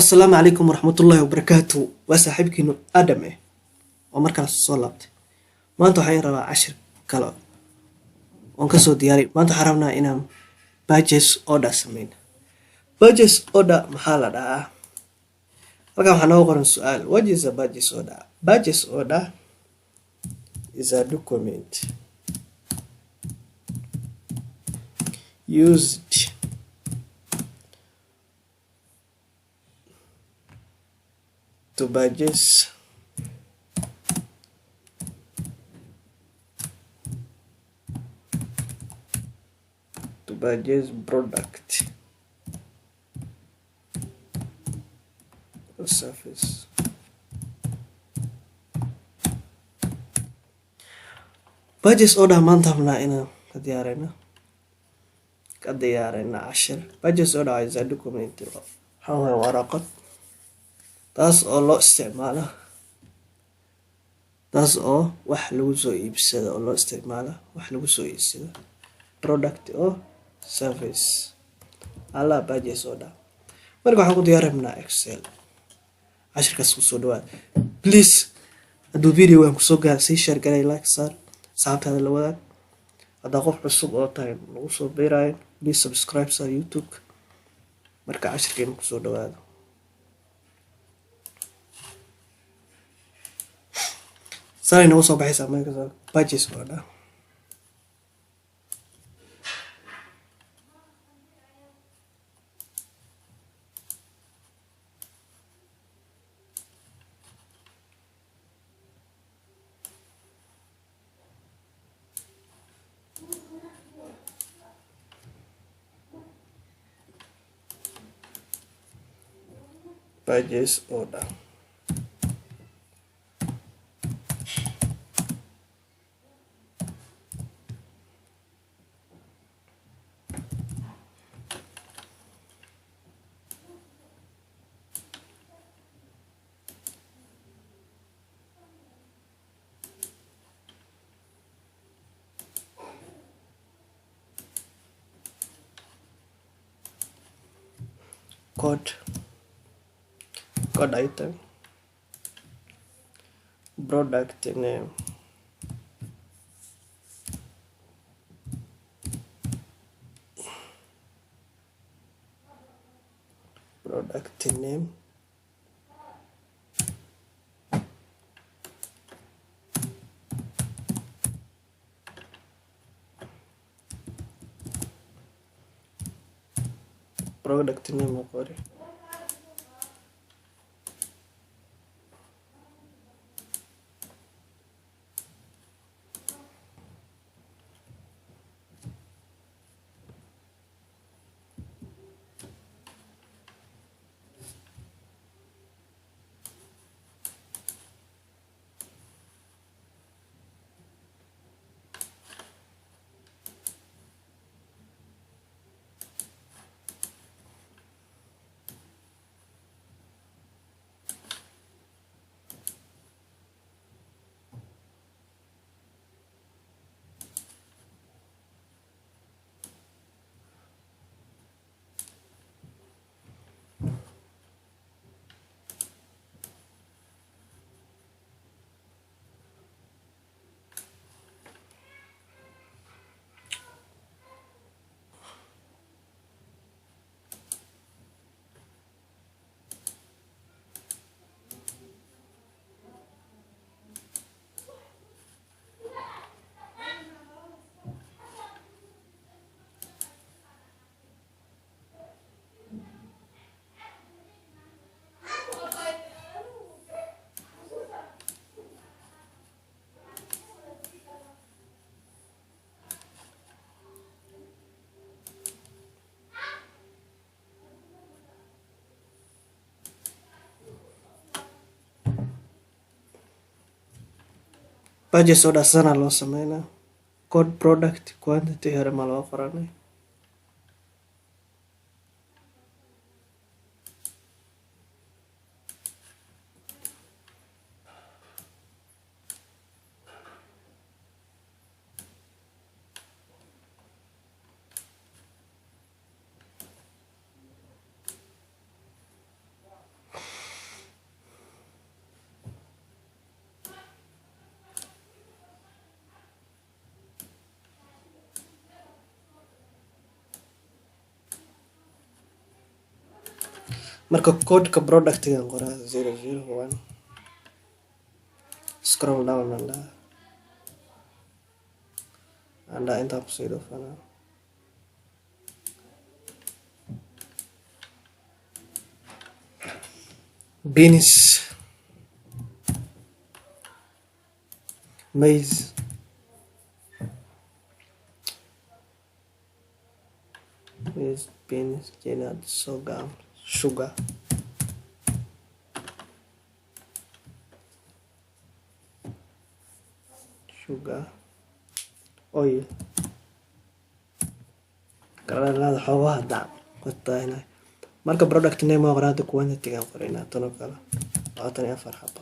السلام عليكم ورحمة الله وبركاته وصاحبكينو آدم ومركز صولابت ما أنتو حين ربع 10 كلا وانكسو دياري ما أنتو حرمنا إنام باجس أودا سمين باجس أودا محالة دا رقم حنوغر السؤال what is a باجس أودا باجس أودا is a document used to badges product or surface. Badges order mantamna ina kadiyarena 10 badges order is a document hawa waraqad taas oo loo isticmaalo taas oo wax lagu soo iibsado oo loo isticmaalo wax lagu soo iibsado product or service alla badges order marka waxaan ku diyaarinaa excel cashirkaas ku soo dhawaad please hadduu video waan ku soo gaarsiin share garay like saar saabtada la wadaag hadda qof cusub oo tahay lagu soo beerayo please subscribe sa youtube marka cashirkeena ku soo dhawaado ساري نوصل بحيث ما كذا باجيس ولا باجيس ولا code item product name product name قولي badges order sana loo sameynaa code product quantity hore ma loo qoranay marka codeka productigan qoraa 001 scroll down and inta ku sii dhufana beans, maize, beans, peanut, sorghum, sugar, oil, kalalada xoogaha dac qotayna marka product name oo qorada quantity aan qorayna tan oo kala 24 xabo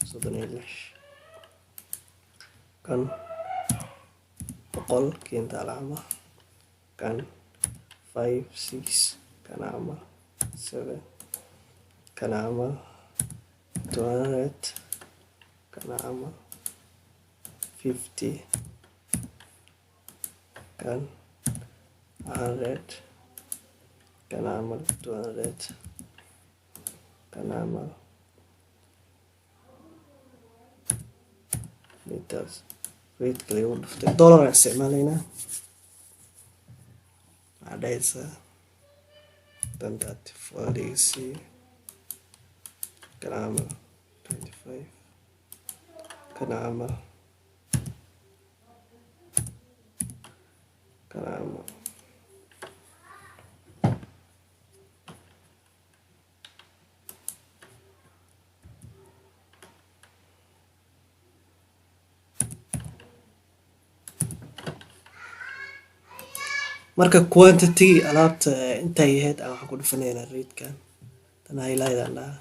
36 kan boqol kinta alama kan 5 6 kan ama 7 kan ama 200 kan ama 50 kan 100 kan amal 200 kan amal liters rate kale u dhuftay dollar isticmaalayna adaysa dantat fadhiisi kan amal 25 kan amal marka quantity alaabta intay yahayd aan waxaan ku dhufaneynaa ratekan tan highlight-dan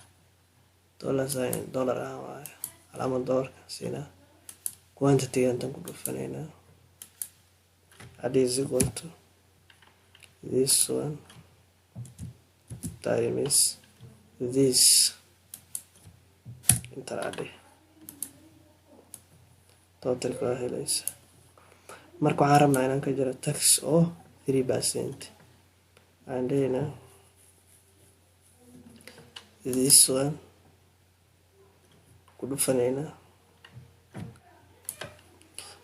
dollar waaye alaama dollarka siina quantity tan ku dhufaneynaa add is equal to this one times this inta adde total ka helaysa marka waxaan rabnaa inaan ka jiro tax oo 3% and then this one ku dhufanayna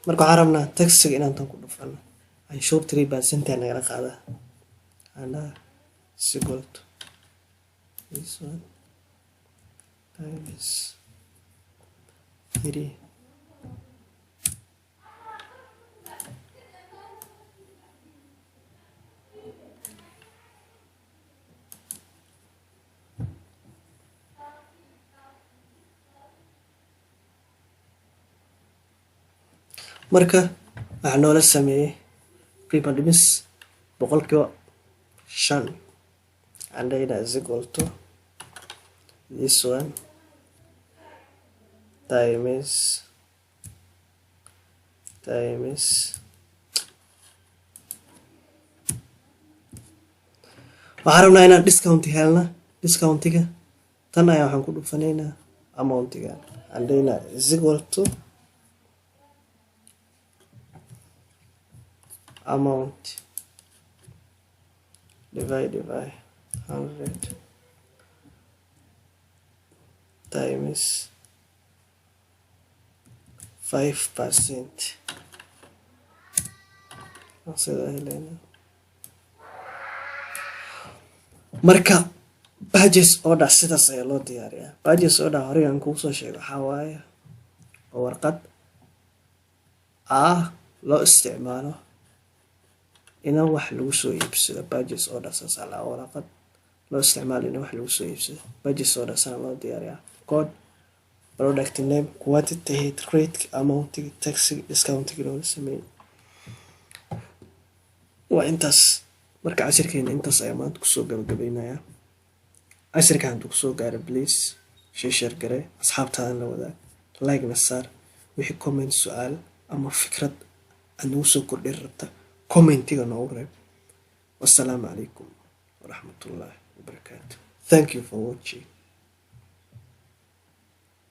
marka waxaan rabnaa taxiga inaan tan ku dhufano anshuur 3% aan nagala qaada and equal to this one times 3 marka waxaa noola sameeyey qiimo dhimis 5% and then is equal to this one times waxaan rabnaa inaan discount helna discountiga tan ayaa waxaan ku dhufanaynaa amountiga and then is equal to amount divided by 100 times 5%. marka purchase order sidaas ayaa loo diyaariyaa purchase order hore aan kuu soo sheego waxaa waaye oo warqad loo isticmaalo ina wax lagu soo iibsado purchase order saas la warqad loo isticmaalo ina wax lagu soo iibsado purchase order sana loo diyaariyaa code product name quantity rate amount tax discount loo sameeyay waa intaas marka casharkeena intaas ayaa maanta kusoo gabagabaynayaa casharka hadduu kusoo gaaro please share garee asxaabtaada la wadaag like na saar wixii comment su'aal ama fikrad aad nagu soo kordhin rabta commentiga noogu reeb wassalaamu calaykum waraxmatullaahi wabarakaatu thank you for watching